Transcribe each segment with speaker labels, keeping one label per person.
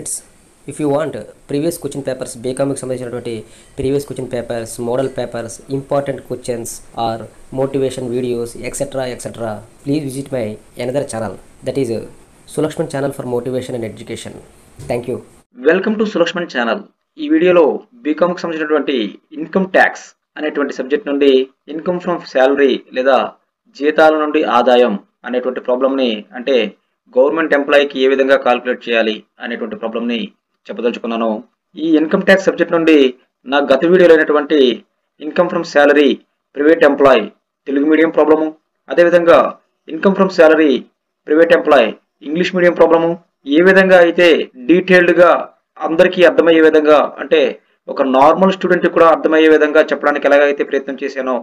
Speaker 1: Friends, if you want previous question papers, BCom కి సంబంధించినటువంటి previous question papers, model papers, important questions or motivation videos, etc., please visit my another channel, that is Sulakshman channel for motivation and education. Thank you.
Speaker 2: Welcome to Sulakshman channel. ఈ వీడియోలో బీకామ్కి సంబంధించినటువంటి income tax అనేటువంటి subject నుండి income from salary లేదా జీతాల నుండి ఆదాయం అనేటువంటి ప్రాబ్లమ్ని, అంటే గవర్నమెంట్ ఎంప్లాయీకి ఏ విధంగా కాల్కులేట్ చేయాలి అనేటువంటి ప్రాబ్లమ్ని చెప్పదలుచుకున్నాను. ఈ ఇన్కమ్ ట్యాక్స్ సబ్జెక్ట్ నుండి నా గత వీడియోలో అయినటువంటి income from salary private employee Telugu medium problem, అదేవిధంగా income from salary private employee English medium problem ఏ విధంగా అయితే డీటెయిల్డ్గా అందరికీ అర్థమయ్యే విధంగా, అంటే ఒక నార్మల్ స్టూడెంట్ కూడా అర్థమయ్యే విధంగా చెప్పడానికి ఎలాగైతే ప్రయత్నం చేశానో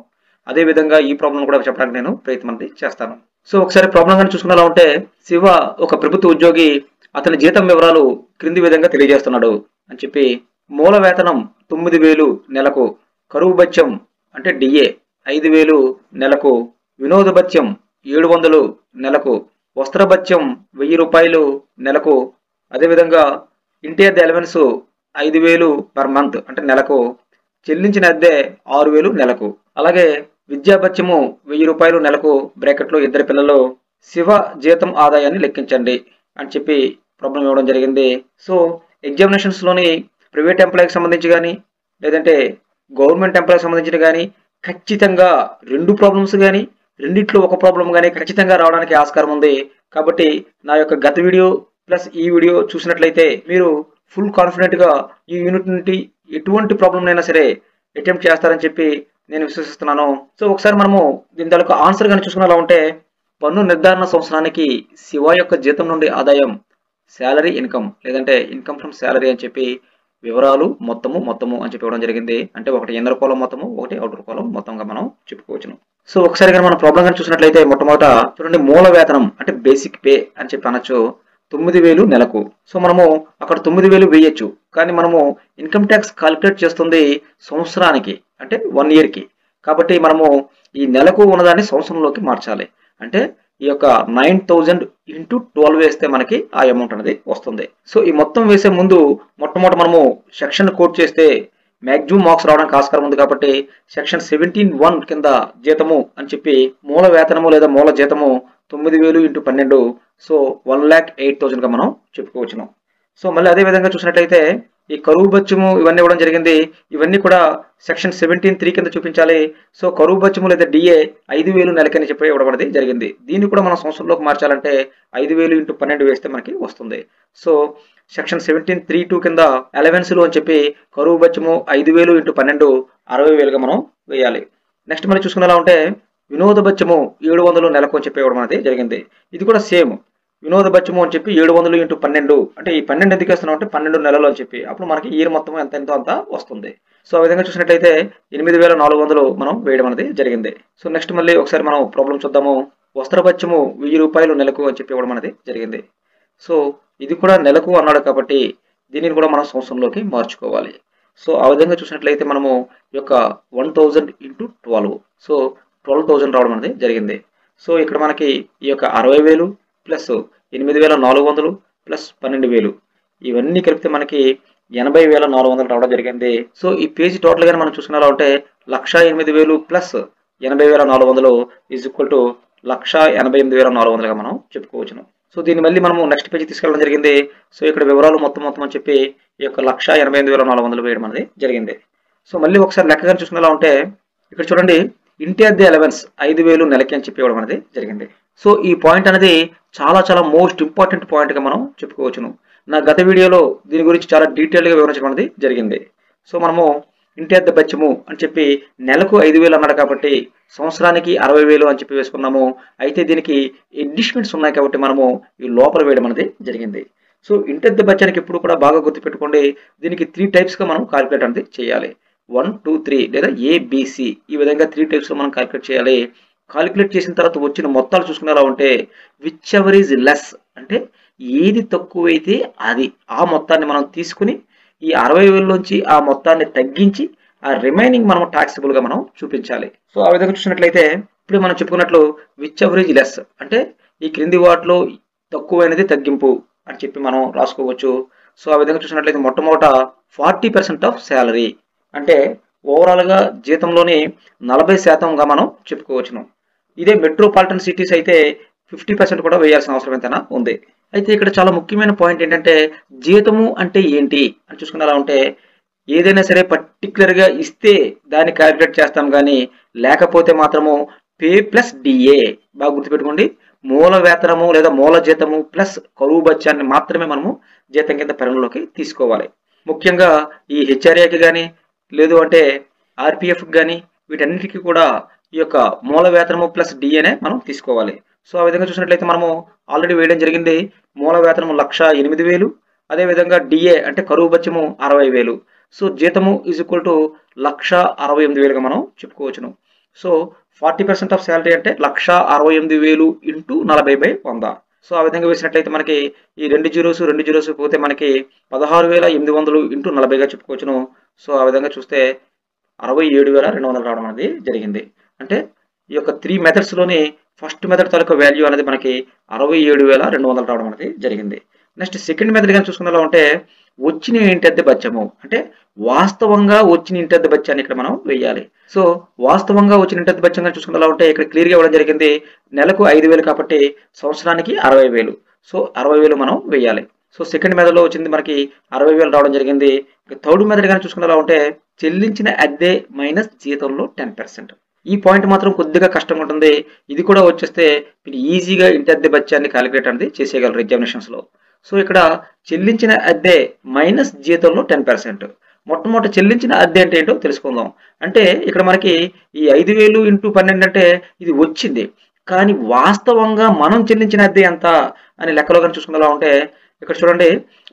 Speaker 2: అదే విధంగా ఈ ప్రాబ్లం కూడా చెప్పడానికి నేను ప్రయత్నం చేస్తాను. సో ఒకసారి ప్రాబ్లం కానీ చూసుకునేలా ఉంటే, శివ ఒక ప్రభుత్వ ఉద్యోగి, అతని జీతం వివరాలు క్రింది విధంగా తెలియజేస్తున్నాడు అని చెప్పి, మూల వేతనం 9,000 నెలకు, కరువు భత్యం అంటే డిఏ 5,000 నెలకు, వినోద భత్యం 700 నెలకు, వస్త్ర భత్యం 1,000 రూపాయలు నెలకు, అదేవిధంగా ఇంటి అద్దె అలవెన్స్ 5,000 పర్ మంత్ అంటే నెలకు, చెల్లించిన అద్దె 6,000 నెలకు, అలాగే విద్యా భత్యము 1,000 రూపాయలు నెలకు, బ్రాకెట్లో 2 పిల్లలు. శివ జీతం ఆదాయాన్ని లెక్కించండి అని చెప్పి ప్రాబ్లం ఇవ్వడం జరిగింది. సో ఎగ్జామినేషన్స్లోని ప్రైవేట్ ఎంప్లాయీకి సంబంధించి కానీ లేదంటే గవర్నమెంట్ ఎంప్లాయీకి సంబంధించిన కానీ ఖచ్చితంగా 2 ప్రాబ్లమ్స్ కానీ రెండిట్లో ఒక ప్రాబ్లం కానీ ఖచ్చితంగా రావడానికి ఆస్కారం ఉంది. కాబట్టి నా యొక్క గత వీడియో ప్లస్ ఈ వీడియో చూసినట్లయితే మీరు ఫుల్ కాన్ఫిడెంట్గా ఈ యూనిట్ నుండి ఎటువంటి ప్రాబ్లం అయినా సరే అటెంప్ట్ చేస్తారని చెప్పి నేను విశ్వసిస్తున్నాను. సో ఒకసారి మనము దీని తాలూకు ఆన్సర్ కానీ చూసుకునేలా ఉంటే, పన్ను నిర్ధారణ సంవత్సరానికి శివ యొక్క జీతం నుండి ఆదాయం శాలరీ ఇన్కమ్ లేదంటే ఇన్కమ్ ఫ్రమ్ శాలరీ అని చెప్పి వివరాలు మొత్తము అని చెప్పి ఇవ్వడం జరిగింది. అంటే ఒకటి ఇన్నర్ కాలం మొత్తము, ఒకటి అవుటర్ కాలం మొత్తంగా మనం చెప్పుకోవచ్చును. సో ఒకసారి కానీ మనం ప్రాబ్లం కానీ చూసినట్లయితే, మొట్టమొదట చూడండి, మూల వేతనం అంటే బేసిక్ పే అని చెప్పి అనొచ్చు 9,000 నెలకు. సో మనము అక్కడ 9,000 వేయచ్చు, కానీ మనము ఇన్కమ్ ట్యాక్స్ కాలిక్యులేట్ చేస్తుంది సంవత్సరానికి అంటే 1 ఇయర్కి. కాబట్టి మనము ఈ నెలకు ఉన్నదాన్ని సంవత్సరంలోకి మార్చాలి. అంటే ఈ యొక్క 9,000 ఇంటూ 12 వేస్తే మనకి ఆ అమౌంట్ అనేది వస్తుంది. సో ఈ మొత్తం వేసే ముందు మొట్టమొదటి మనము సెక్షన్ కోడ్ చేస్తే మ్యాక్సిమం మార్క్స్ రావడానికి ఆస్కారం ఉంది. కాబట్టి సెక్షన్ 17(1) కింద జీతము అని చెప్పి మూల వేతనము లేదా మూల జీతము 9,000 ఇంటూ 12, సో 1,08,000గా మనం చెప్పుకోవచ్చును. సో మళ్ళీ అదే విధంగా చూసినట్లయితే ఈ కరువు భత్యము ఇవన్నీ ఇవ్వడం జరిగింది. ఇవన్నీ కూడా సెక్షన్ 17(3) కింద చూపించాలి. సో కరువు భత్యము లేదా డిఏ 5,000 నెలకని చెప్పి ఇవ్వడం జరిగింది. దీన్ని కూడా మనం సంవత్సరంలోకి మార్చాలంటే 5,000 ఇంటూ 12 వేస్తే మనకి వస్తుంది. సో సెక్షన్ 17(3)(2) కింద అలవెన్స్లు అని చెప్పి కరువు భత్యము 5,000 ఇంటూ 12 60,000గా మనం వేయాలి. నెక్స్ట్ మనం చూసుకునేలా ఉంటే, వినోద భత్యము 700 నెలకు అని చెప్పి ఇవ్వడం అనేది జరిగింది. ఇది కూడా సేమ్ వినోద భత్యము అని చెప్పి 700 ఇంటూ 12, అంటే ఈ 12 ఎందుకు వేస్తున్నాం అంటే 12 నెలలు అని చెప్పి, అప్పుడు మనకి ఇయర్ మొత్తం ఎంతో అంత వస్తుంది. సో ఆ విధంగా చూసినట్లయితే 8,400 మనం వేయడం అనేది జరిగింది. సో నెక్స్ట్ మళ్ళీ ఒకసారి మనం ప్రాబ్లం చూద్దాము. వస్త్ర భత్యము 1,000 రూపాయలు నెలకు అని చెప్పి ఇవ్వడం అనేది జరిగింది. సో ఇది కూడా నెలకు అన్నాడు కాబట్టి దీనిని కూడా మనం సంవత్సరంలోకి మార్చుకోవాలి. సో ఆ విధంగా చూసినట్లయితే మనము ఈ యొక్క 1,000 ఇంటూ 12, సో 12,000 రావడం అనేది జరిగింది. సో ఇక్కడ మనకి ఈ యొక్క 60,000 ప్లస్ 8,400 ప్లస్ 12,000 ఇవన్నీ కలిపితే మనకి 80,400 రావడం జరిగింది. సో ఈ పేజీ టోటల్గా మనం చూసుకునేలా ఉంటే 1,08,000 ప్లస్ 80,400 ఈజ్ ఈక్వల్ టు 1,88,400గా మనం చెప్పుకోవచ్చును. సో దీన్ని మళ్ళీ మనము నెక్స్ట్ పేజీ తీసుకెళ్ళడం జరిగింది. సో ఇక్కడ వివరాలు మొత్తం అని చెప్పి ఈ యొక్క 1,88,400 వేయడం అనేది జరిగింది. సో మళ్ళీ ఒకసారి లెక్కగా చూసుకునేలా ఉంటే, ఇక్కడ చూడండి, ఇంటి అద్దె అలవెన్స్ 5,000 నెలకి అని చెప్పి ఇవ్వడం అనేది జరిగింది. సో ఈ పాయింట్ అనేది చాలా మోస్ట్ ఇంపార్టెంట్ పాయింట్గా మనం చెప్పుకోవచ్చును. నా గత వీడియోలో దీని గురించి చాలా డీటెయిల్గా వివరించడం అనేది జరిగింది. సో మనము ఇంటి అద్దె భత్యము అని చెప్పి నెలకు 5,000 అన్నాడు కాబట్టి సంవత్సరానికి 60,000 అని చెప్పి వేసుకున్నాము. అయితే దీనికి అడ్జస్ట్మెంట్స్ ఉన్నాయి కాబట్టి మనము ఈ లోపల వేయడం అనేది జరిగింది. సో ఇంటి అద్దె భత్యానికి ఎప్పుడు కూడా బాగా గుర్తుపెట్టుకోండి, దీనికి 3 టైప్స్గా మనం కాలిక్యులేట్ అనేది చేయాలి. 1, 2, 3 లేదా ABC ఈ విధంగా 3 టైప్స్లో మనం కాలిక్యులేట్ చేయాలి. కాలిక్యులేట్ చేసిన తర్వాత వచ్చిన మొత్తాలు చూసుకునేలా ఉంటే, విచ్ ఎవర్ ఈజ్ లెస్ అంటే ఏది తక్కువైతే అది ఆ మొత్తాన్ని మనం తీసుకుని ఈ 60,000లోంచి ఆ మొత్తాన్ని తగ్గించి ఆ రిమైనింగ్ మనం టాక్సిబుల్గా మనం చూపించాలి. సో ఆ విధంగా చూసినట్లయితే ఇప్పుడు మనం చెప్పుకున్నట్లు విచ్ ఎవర్ ఈజ్ లెస్ అంటే ఈ క్రింది వాటిలో తక్కువైనది తగ్గింపు అని చెప్పి మనం రాసుకోవచ్చు. సో ఆ విధంగా చూసినట్లయితే మొట్టమొదట 40% ఆఫ్ శాలరీ అంటే ఓవరాల్గా జీతంలోని 40%గా మనం చెప్పుకోవచ్చును. ఇదే మెట్రోపాలిటన్ సిటీస్ అయితే 50% కూడా వేయాల్సిన అవసరం ఎంతైనా ఉంది. అయితే ఇక్కడ చాలా ముఖ్యమైన పాయింట్ ఏంటంటే జీతము అంటే ఏంటి అని చూసుకునేలా ఉంటే ఏదైనా సరే పర్టికులర్గా ఇస్తే దాన్ని క్యాలిక్యులేట్ చేస్తాం కానీ లేకపోతే మాత్రము పే ప్లస్ డిఏ బాగా గుర్తుపెట్టుకోండి. మూల వేతనము లేదా మూల జీతము ప్లస్ కరువు బత్యాన్ని మాత్రమే మనము జీతం కింద పరిగణలోకి తీసుకోవాలి. ముఖ్యంగా ఈ హెచ్ఆర్ఏకి కానీ లేదు అంటే ఆర్పిఎఫ్కి కానీ వీటన్నిటికీ కూడా ఈ యొక్క మూల వేతనము ప్లస్ డిఏనే మనం తీసుకోవాలి. సో ఆ విధంగా చూసినట్లయితే మనము ఆల్రెడీ వేయడం జరిగింది. మూల వేతనము 1,08,000, అదేవిధంగా డిఏ అంటే కరువు బత్యము 60,000. సో జీతము ఈజ్ ఈక్వల్ టు 1,68,000గా మనం చెప్పుకోవచ్చును. సో 40% ఆఫ్ శాలరీ అంటే 1,68,000 ఇంటూ 40/100. సో ఆ విధంగా వేసినట్లయితే మనకి ఈ 2 జీరోస్ పోతే మనకి 16,800 ఇంటూ 40గా చెప్పుకోవచ్చును. సో ఆ విధంగా చూస్తే 67,200 రావడం అనేది జరిగింది. అంటే ఈ యొక్క 3 మెథడ్స్లోని ఫస్ట్ మెథడ్ తాలూకా వాల్యూ అనేది మనకి 67,200 రావడం అనేది జరిగింది. నెక్స్ట్ సెకండ్ మెథడ్ కానీ చూసుకునేలా ఉంటే వచ్చిన ఇంటద్దె బత్యము అంటే వాస్తవంగా వచ్చిన ఇంటద్దె బత్యాన్ని ఇక్కడ మనం వేయాలి. సో వాస్తవంగా వచ్చిన ఇంటద్దె బత్యంగా చూసుకునేలా ఉంటే ఇక్కడ క్లియర్గా ఇవ్వడం జరిగింది. నెలకు 5,000 కాబట్టి సంవత్సరానికి 60,000. సో 60,000 మనం వేయాలి. సో సెకండ్ మెథడ్లో వచ్చింది మనకి 60,000 రావడం జరిగింది. థర్డ్ మెథడ్ కానీ చూసుకునేలా ఉంటే చెల్లించిన అద్దె మైనస్ జీతంలో 10%. ఈ పాయింట్ మాత్రం కొద్దిగా కష్టంగా ఉంటుంది. ఇది కూడా వచ్చేస్తే మీరు ఈజీగా ఇంటి అద్దె బత్యాన్ని క్యాలిక్యులేట్ అనేది చేసేయగలరు ఎగ్జామినేషన్స్లో. సో ఇక్కడ చెల్లించిన అద్దె మైనస్ జీతంలో 10%. మొట్టమొదటి చెల్లించిన అద్దె అంటే ఏంటో తెలుసుకుందాం. అంటే ఇక్కడ మనకి ఈ 5,000 ఇంటూ 12 అంటే ఇది వచ్చింది. కానీ వాస్తవంగా మనం చెల్లించిన అద్దె ఎంత అని లెక్కలో కానీ చూసుకునేలా ఉంటే ఇక్కడ చూడండి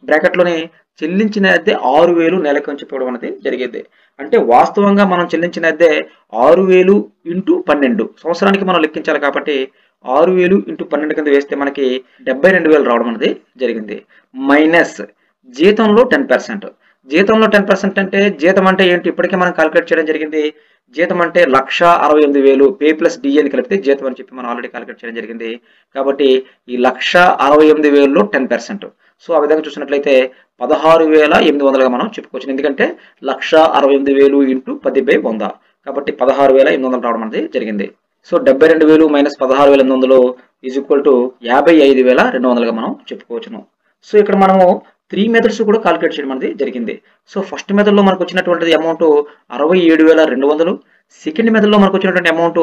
Speaker 2: బ్రాకెట్లోని చెల్లించిన అద్దె 6,000 నెలకు అని చెప్పడం అనేది జరిగేది. అంటే వాస్తవంగా మనం చెల్లించిన అద్దె 6,000 ఇంటూ 12 సంవత్సరానికి మనం లెక్కించాలి కాబట్టి 6,000 ఇంటూ 12 కింద వేస్తే మనకి 72,000 రావడం అనేది జరిగింది. మైనస్ జీతంలో 10%. జీతంలో 10% అంటే జీతం అంటే ఏంటి ఇప్పటికే మనం క్యాలిక్యులేట్ చేయడం జరిగింది. జీతం అంటే 1,68,000 పే ప్లస్ డిఏని కలిపితే జీతం అని చెప్పి మనం ఆల్రెడీ క్యాలిక్యులేట్ చేయడం జరిగింది. కాబట్టి ఈ 1,68,000లో 10%. సో ఆ విధంగా చూసినట్లయితే 16,800గా మనం చెప్పుకోవచ్చు. ఎందుకంటే 1,68,000 ఇంటూ 10/100 కాబట్టి 16,800 రావడం అనేది జరిగింది. So 72,000 minus 16,800 is equal to 55,200గా మనం చెప్పుకోవచ్చును. సో ఇక్కడ మనము 3 మెథడ్స్ కూడా కాలిక్యులేట్ చేయడం అనేది జరిగింది. సో ఫస్ట్ మెథడ్లో మనకు వచ్చినటువంటిది అమౌంట్ 67,200, సెకండ్ మెథడ్లో మనకు వచ్చినటువంటి అమౌంట్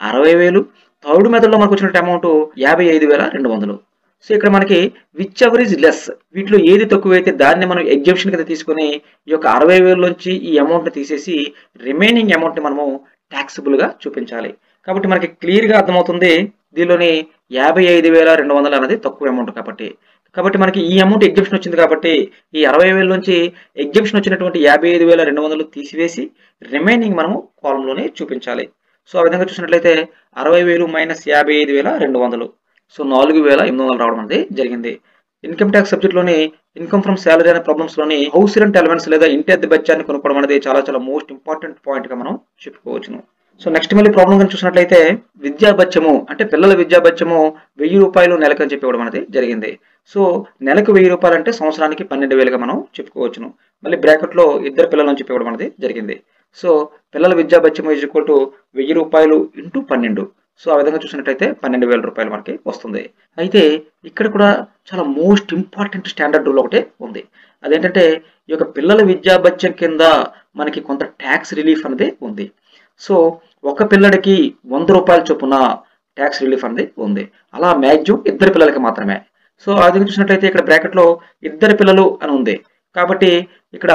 Speaker 2: 60,000, థర్డ్ మెథడ్లో మనకు వచ్చినటువంటి అమౌంట్ 55,200. సో ఇక్కడ మనకి విచ్ ఎవర్ ఈజ్ లెస్ వీటిలో ఏది తక్కువైతే దాన్ని మనం ఎగ్జామ్షన్ కింద తీసుకొని ఈ యొక్క 60,000 నుంచి ఈ అమౌంట్ని తీసేసి రిమైనింగ్ అమౌంట్ని మనము ట్యాక్సిబుల్గా చూపించాలి. కాబట్టి మనకి క్లియర్గా అర్థమవుతుంది దీనిలోని 55,200 అనేది తక్కువ అమౌంట్ కాబట్టి మనకి ఈ అమౌంట్ ఎగ్జామ్షన్ వచ్చింది కాబట్టి ఈ 60,000 నుంచి ఎగ్జామ్షన్ వచ్చినటువంటి 55,200 తీసివేసి రిమైనింగ్ మనము కాలంలోనే చూపించాలి. సో ఆ విధంగా చూసినట్లయితే 60,000 మైనస్ 55,200 సో 4,800 రావడం అనేది జరిగింది. ఇన్కమ్ ట్యాక్స్ సబ్జెక్ట్లోని ఇన్కమ్ ఫ్రమ్ శాలరీ అనే ప్రాబ్లమ్స్లోని హౌస్ రెంట్ అలవెన్స్ లేదా ఇంటి అద్దె బత్యాన్ని కొనుక్కోవడం అనేది చాలా మోస్ట్ ఇంపార్టెంట్ పాయింట్గా మనం చెప్పుకోవచ్చును. సో నెక్స్ట్ మళ్ళీ ప్రాబ్లం కానీ చూసినట్లయితే విద్యా బత్యము అంటే పిల్లల విద్యా బత్యము 1,000 రూపాయలు నెలకు అని చెప్పి ఇవ్వడం అనేది జరిగింది. సో నెలకు 1,000 రూపాయలు అంటే సంవత్సరానికి 12,000గా మనం చెప్పుకోవచ్చును. మళ్ళీ బ్రాకెట్లో ఇద్దరు పిల్లలు అని చెప్పి ఇవ్వడం అనేది జరిగింది. సో పిల్లల విద్యా బత్యము ఈజ్ ఈక్వల్ టు 1,000 రూపాయలు ఇంటూ 12. సో ఆ విధంగా చూసినట్లయితే 12,000 రూపాయలు మనకి వస్తుంది. అయితే ఇక్కడ కూడా చాలా మోస్ట్ ఇంపార్టెంట్ స్టాండర్డ్ రూల్ ఒకటే ఉంది. అదేంటంటే ఈ యొక్క పిల్లల విద్యా బత్యం కింద మనకి కొంత ట్యాక్స్ రిలీఫ్ అనేది ఉంది. సో ఒక పిల్లడికి 100 రూపాయల చొప్పున ట్యాక్స్ రిలీఫ్ అనేది ఉంది. అలా మ్యాక్సిమం ఇద్దరు పిల్లలకి మాత్రమే. సో అది చూసినట్లయితే ఇక్కడ బ్రాకెట్లో ఇద్దరు పిల్లలు అని ఉంది కాబట్టి ఇక్కడ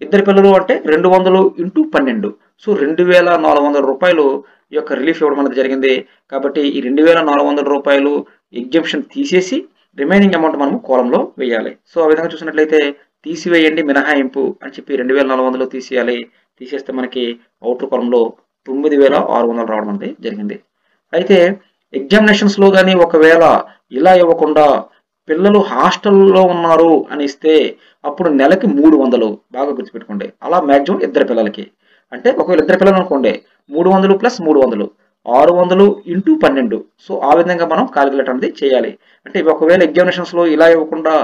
Speaker 2: ఇద్దరు పిల్లలు అంటే 200 ఇంటూ 12 సో 2,400 రూపాయలు ఈ యొక్క రిలీఫ్ ఇవ్వడం అనేది జరిగింది. కాబట్టి ఈ 2,400 రూపాయలు ఎగ్జామ్షన్ తీసేసి రిమైనింగ్ అమౌంట్ మనము కోలంలో వేయాలి. సో ఆ విధంగా చూసినట్లయితే తీసివేయండి మినహాయింపు అని చెప్పి 2,400 తీసేయాలి. తీసేస్తే మనకి అవుటర్ కాలంలో 9,600 రావడం అనేది జరిగింది. అయితే ఎగ్జామినేషన్స్లో కానీ ఒకవేళ ఇలా ఇవ్వకుండా పిల్లలు హాస్టల్లో ఉన్నారు అని ఇస్తే అప్పుడు నెలకి 300 బాగా గుర్తుపెట్టుకోండి. అలా మ్యాక్సిమం ఇద్దరు పిల్లలకి అంటే ఒకవేళ ఇద్దరు పిల్లలు అనుకోండి 300 ప్లస్ 300 600 ఇంటూ 12. సో ఆ విధంగా మనం క్యాలిక్యులేట్ అనేది చేయాలి. అంటే ఒకవేళ ఎగ్జామినేషన్స్లో ఇలా ఇవ్వకుండా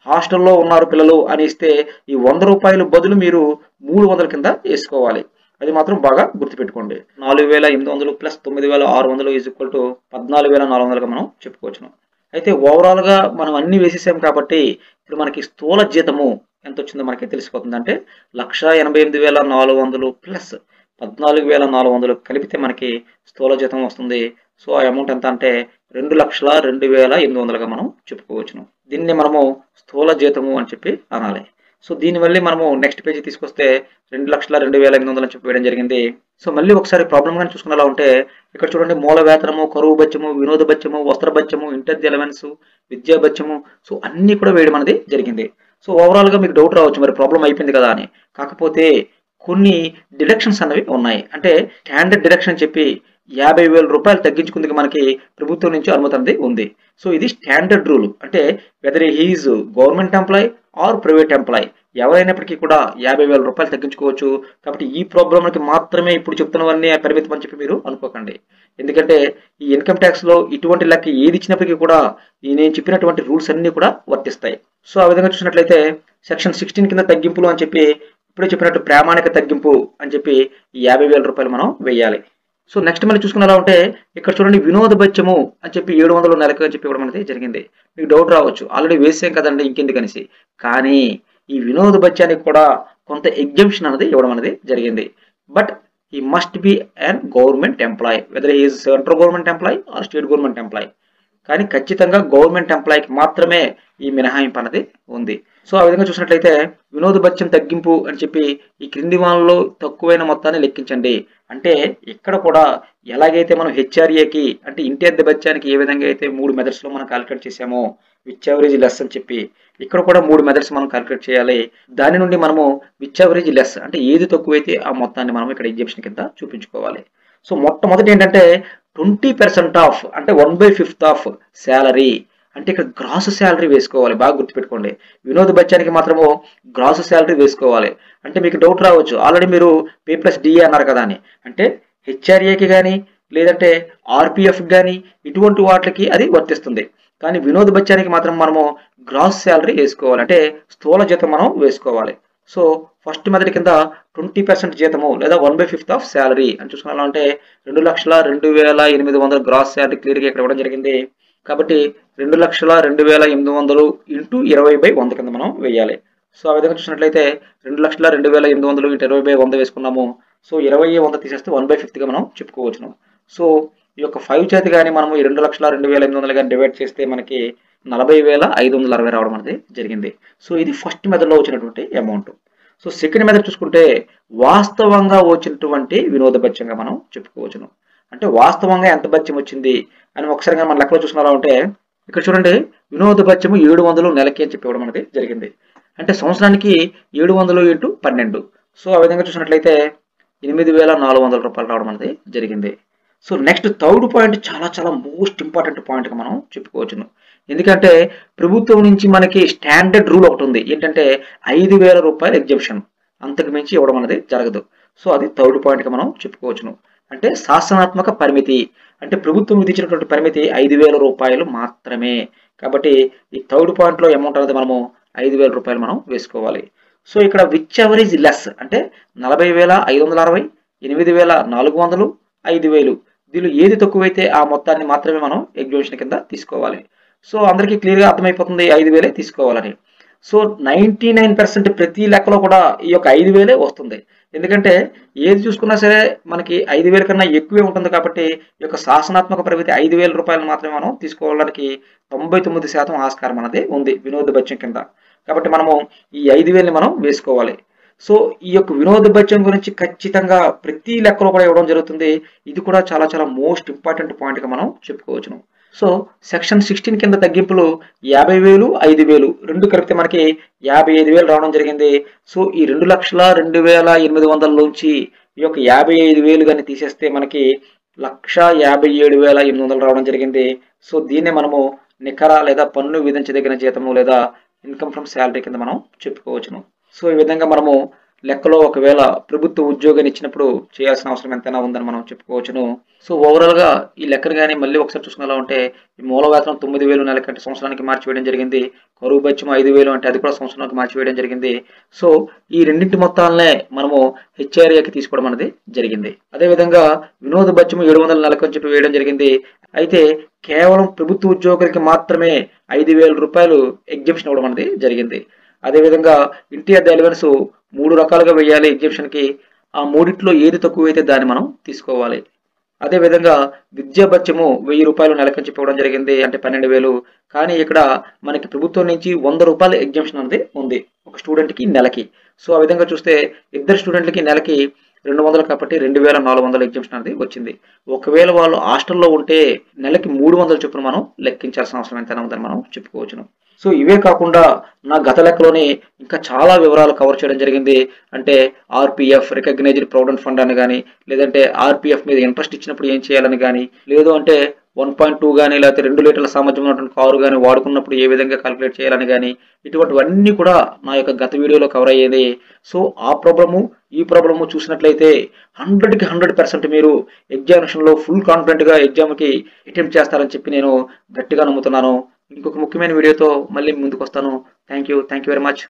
Speaker 2: హాస్టల్లో ఉన్నారు పిల్లలు అని ఇస్తే ఈ 100 రూపాయలు బదులు మీరు 300 కింద వేసుకోవాలి. అది మాత్రం బాగా గుర్తుపెట్టుకోండి. 4,800 ప్లస్ 9,600 ఈజ్ ఈక్వల్ టు 14,400గా మనం చెప్పుకోవచ్చును. అయితే ఓవరాల్‌గా మనం అన్నీ వేసేసాం కాబట్టి ఇప్పుడు మనకి స్థూల జీతము ఎంతొచ్చిందో మనకి తెలిసిపోతుంది. అంటే 1,88,400 ప్లస్ 14,400 కలిపితే మనకి స్థూల జీతం వస్తుంది. సో ఆ అమౌంట్ ఎంత అంటే 2,02,800గా మనం చెప్పుకోవచ్చును. దీన్ని మనము స్థూల జీతము అని చెప్పి అనాలి. సో దీనివల్ల మనము నెక్స్ట్ పేజీ తీసుకొస్తే 2,02,800 అని చెప్పి వేయడం జరిగింది. సో మళ్ళీ ఒకసారి ప్రాబ్లమ్ గాని చూసుకునేలా ఉంటే ఇక్కడ చూడండి, మూల వేతనము, కరువు భత్యము, వినోద భత్యము, వస్త్ర భత్యము, ఇంటర్ ఎలవెన్స్, విద్యా భత్యము, సో అన్నీ కూడా వేయడం అనేది జరిగింది. సో ఓవరాల్‌గా మీకు డౌట్ రావచ్చు, మరి ప్రాబ్లమ్ అయిపోయింది కదా అని. కాకపోతే కొన్ని డిడక్షన్స్ అనేవి ఉన్నాయి. అంటే స్టాండర్డ్ డిడక్షన్ అని చెప్పి 50,000 రూపాయలు తగ్గించుకుందుకు మనకి ప్రభుత్వం నుంచి అనుమతి అనేది ఉంది. సో ఇది స్టాండర్డ్ రూల్. అంటే whether he is government employee or private employee ఎవరైనప్పటికీ కూడా 50,000 రూపాయలు తగ్గించుకోవచ్చు. కాబట్టి ఈ ప్రాబ్లంకి మాత్రమే ఇప్పుడు చెప్తున్నవన్నీ పరిమితం అని చెప్పి మీరు అనుకోకండి. ఎందుకంటే ఈ ఇన్కమ్ ట్యాక్స్‌లో ఇటువంటి లెక్క ఏది ఇచ్చినప్పటికీ కూడా ఈ నేను చెప్పినటువంటి రూల్స్ అన్నీ కూడా వర్తిస్తాయి. సో ఆ విధంగా చూసినట్లయితే సెక్షన్ 16 కింద తగ్గింపులు అని చెప్పి ఇప్పుడే చెప్పినట్టు ప్రామాణిక తగ్గింపు అని చెప్పి ఈ 50,000 రూపాయలు మనం వేయాలి. సో నెక్స్ట్ మళ్ళీ చూసుకునేలా ఉంటే ఇక్కడ చూడండి, వినోద భత్యము అని చెప్పి 700 నెలకు అని చెప్పి ఇవ్వడం అనేది జరిగింది. మీకు డౌట్ రావచ్చు, ఆల్రెడీ వేసాం కదండి ఇంకెందుకనేసి. కానీ ఈ వినోద భత్యానికి కూడా కొంత ఎగ్జంప్షన్ అనేది ఇవ్వడం అనేది జరిగింది. But he must be an government employee whether he is central government employee or state government employee. కానీ ఖచ్చితంగా గవర్నమెంట్ ఎంప్లాయ్కి మాత్రమే ఈ మినహాయింపు అనేది ఉంది. సో ఆ విధంగా చూసినట్లయితే వినోద భత్యం తగ్గింపు అని చెప్పి ఈ క్రింది వానలో తక్కువైన మొత్తాన్ని లెక్కించండి. అంటే ఇక్కడ కూడా ఎలాగైతే మనం హెచ్ఆర్ఏకి అంటే ఇంటి అద్దె భత్యానికి ఏ విధంగా అయితే 3 మెథడ్స్లో మనం క్యాలిక్యులేట్ చేసామో విచ్ యావరేజ్ లెస్ అని చెప్పి ఇక్కడ కూడా 3 మెథడ్స్ మనం క్యాలిక్యులేట్ చేయాలి. దాని నుండి మనము విచ్ యావరేజ్ లెస్ అంటే ఏది తక్కువైతే ఆ మొత్తాన్ని మనం ఇక్కడ ఎగ్జంప్షన్ కింద చూపించుకోవాలి. సో మొట్టమొదటి ఏంటంటే 20% ఆఫ్ అంటే 1/5 ఆఫ్ శాలరీ అంటే ఇక్కడ గ్రాస్ శాలరీ వేసుకోవాలి. బాగా గుర్తుపెట్టుకోండి, వినోద భత్యానికి మాత్రము గ్రాస్ శాలరీ వేసుకోవాలి. అంటే మీకు డౌట్ రావచ్చు, ఆల్రెడీ మీరు P+DA అన్నారు కదా అని. అంటే హెచ్ఆర్ఏకి కానీ లేదంటే ఆర్పిఎఫ్కి కానీ ఇటువంటి వాటికి అది వర్తిస్తుంది. కానీ వినోద భత్యానికి మాత్రం మనము గ్రాస్ శాలరీ వేసుకోవాలి, అంటే స్థూల జీతం మనం వేసుకోవాలి. సో ఫస్ట్ మెథడ్ కింద 20% జీతము లేదా 1/5 ఆఫ్ శాలరీ అని చూసుకోవాలంటే 2,02,800 గ్రాస్ శాలరీ క్లియర్గా ఇక్కడ ఇవ్వడం జరిగింది. కాబట్టి 2,02,800 ఇంటూ 20/100 కింద మనం వేయాలి. సో ఆ విధంగా చూసినట్లయితే 2,02,800 ఇంటూ 20/100 వేసుకున్నాము. సో 20/100 తీసేస్తే 1/5గా మనం చెప్పుకోవచ్చును. సో ఈ యొక్క 5 చేతి కానీ మనము ఈ 2,02,800 కానీ డివైడ్ చేస్తే మనకి 40,560 రావడం అనేది జరిగింది. సో ఇది ఫస్ట్ మెథడ్లో వచ్చినటువంటి అమౌంట్. సో సెకండ్ మెథడ్ చూసుకుంటే వాస్తవంగా వచ్చినటువంటి వినోద భత్యంగా మనం చెప్పుకోవచ్చును. అంటే వాస్తవంగా ఎంత భత్యం వచ్చింది అని ఒకసారి మన లెక్కలో చూసుకున్నా ఉంటే ఇక్కడ చూడండి, వినోద భత్యము 700 నెలకి అని చెప్పి ఇవ్వడం అనేది జరిగింది. అంటే సంవత్సరానికి 700 ఇంటూ 12. సో ఆ విధంగా చూసినట్లయితే 8,400 రూపాయలు రావడం అనేది జరిగింది. సో నెక్స్ట్ థర్డ్ పాయింట్ చాలా చాలా మోస్ట్ ఇంపార్టెంట్ పాయింట్గా మనం చెప్పుకోవచ్చును. ఎందుకంటే ప్రభుత్వం నుంచి మనకి స్టాండర్డ్ రూల్ ఒకటి ఉంది, ఏంటంటే 5,000 రూపాయలు ఎగ్జంప్షన్, అంతకు మించి ఇవ్వడం అనేది జరగదు. సో అది థర్డ్ పాయింట్గా మనం చెప్పుకోవచ్చును. అంటే శాసనాత్మక పరిమితి, అంటే ప్రభుత్వం విధించినటువంటి పరిమితి 5,000 రూపాయలు మాత్రమే. కాబట్టి ఈ థర్డ్ పాయింట్లో అమౌంట్ అనేది మనము 5,000 రూపాయలు మనం వేసుకోవాలి. సో ఇక్కడ విచ్ ఎవరేజ్ లెస్ అంటే 40,560, 8,400, 5,000 దీనిలో ఏది తక్కువైతే ఆ మొత్తాన్ని మాత్రమే మనం ఎగ్జంప్షన్ కింద తీసుకోవాలి. సో అందరికీ క్లియర్గా అర్థమైపోతుంది 5,000 తీసుకోవాలని. సో 99% ప్రతి లెక్కలో కూడా ఈ యొక్క 5,000 వస్తుంది. ఎందుకంటే ఏది చూసుకున్నా సరే మనకి 5,000 కన్నా ఎక్కువే ఉంటుంది. కాబట్టి ఈ యొక్క శాసనాత్మక పరిమితి 5,000 రూపాయలు మాత్రమే మనం తీసుకోవడానికి 99% ఆస్కారం అనేది ఉంది వినోద భత్యం కింద. కాబట్టి మనము ఈ 5,000ని మనం వేసుకోవాలి. సో ఈ యొక్క వినోద భత్యం గురించి ఖచ్చితంగా ప్రతి లెక్కలో కూడా ఇవ్వడం జరుగుతుంది. ఇది కూడా చాలా చాలా మోస్ట్ ఇంపార్టెంట్ పాయింట్గా మనం చెప్పుకోవచ్చును. సో సెక్షన్ 16 కింద తగ్గింపులు 50,000, 5,000 రెండు కలిపితే మనకి 55,000 రావడం జరిగింది. సో ఈ 2,02,800 నుంచి ఈ యొక్క 55,000 కానీ తీసేస్తే మనకి 1,57,800 రావడం జరిగింది. సో దీన్నే మనము నికర లేదా పన్ను విధించదగిన జీతము లేదా ఇన్కమ్ ఫ్రమ్ శాలరీ కింద మనం చెప్పుకోవచ్చును. సో ఈ విధంగా మనము లెక్కలో ఒకవేళ ప్రభుత్వ ఉద్యోగాన్ని ఇచ్చినప్పుడు చేయాల్సిన అవసరం ఎంతైనా ఉందని మనం చెప్పుకోవచ్చును. సో ఓవరాల్‌గా ఈ లెక్కను గాని మళ్ళీ ఒకసారి చూసుకునేలా ఉంటే ఈ మూల వేతనం 9,000 నెలకంటే సంవత్సరానికి మార్చివేయడం జరిగింది. కరువు భత్యం 5,000 అంటే అది కూడా సంవత్సరానికి మార్చివేయడం జరిగింది. సో ఈ రెండింటి మొత్తాలనే మనము హెచ్ఆర్ఏకి తీసుకోవడం అనేది జరిగింది. అదేవిధంగా వినోద భత్యము 700 నెలకని చెప్పి వేయడం జరిగింది. అయితే కేవలం ప్రభుత్వ ఉద్యోగులకి మాత్రమే రూ. 5,000 ఎగ్జంప్షన్ ఇవ్వడం అనేది జరిగింది. అదేవిధంగా ఇంటి అద్దె అలవెన్స్ 3 రకాలుగా వేయాలి ఎగ్జంప్షన్‌కి. ఆ మూడిట్లో ఏది తక్కువైతే దాన్ని మనం తీసుకోవాలి. అదేవిధంగా విద్యా భత్యము రూ. 1000 నెలకని చెప్పి ఇవ్వడం జరిగింది. అంటే 12,000. కానీ ఇక్కడ మనకి ప్రభుత్వం నుంచి రూ. 100 ఎగ్జంప్షన్ అనేది ఉంది. ఒక స్టూడెంట్‌కి నెలకి. సో ఆ విధంగా చూస్తే ఇద్దరు స్టూడెంట్‌లకి నెలకి 200 కాబట్టి 2,400 ఎగ్జంప్షన్ అనేది వచ్చింది. ఒకవేళ వాళ్ళు హాస్టల్‌లో ఉంటే నెలకి 300 చొప్పున మనం లెక్కించాల్సిన అవసరం ఎంతైనా ఉందని మనం చెప్పుకోవచ్చును. సో ఇవే కాకుండా నా గత లెక్కలోని ఇంకా చాలా వివరాలు కవర్ చేయడం జరిగింది. అంటే ఆర్‌పీఎఫ్ రికగ్నైజ్డ్ ప్రొవిడెంట్ ఫండ్ అని గాని, లేదంటే ఆర్‌పీఎఫ్ మీద ఇంట్రెస్ట్ ఇచ్చినప్పుడు ఏం చేయాలని గాని, లేదు అంటే 1.2 గాని లేకపోతే 2 లీటర్ల సామర్థ్యం ఉన్నటువంటి కారు గాని వాడుకున్నప్పుడు ఏ విధంగా కాలిక్యులేట్ చేయాలని గాని, ఇటువంటివన్నీ కూడా నా యొక్క గత వీడియోలో కవర్ అయ్యేది. సో ఆ ప్రాబ్లము, ఈ ప్రాబ్లము చూసినట్లయితే 100కి 100% మీరు ఎగ్జామినేషన్‌లో ఫుల్ కాన్ఫిడెంట్‌గా ఎగ్జామ్‌కి అటెంప్ట్ చేస్తారని చెప్పి నేను గట్టిగా నమ్ముతున్నాను. ఇంకొక ముఖ్యమైన వీడియోతో మళ్ళీ ముందుకొస్తాను. Thank you very much.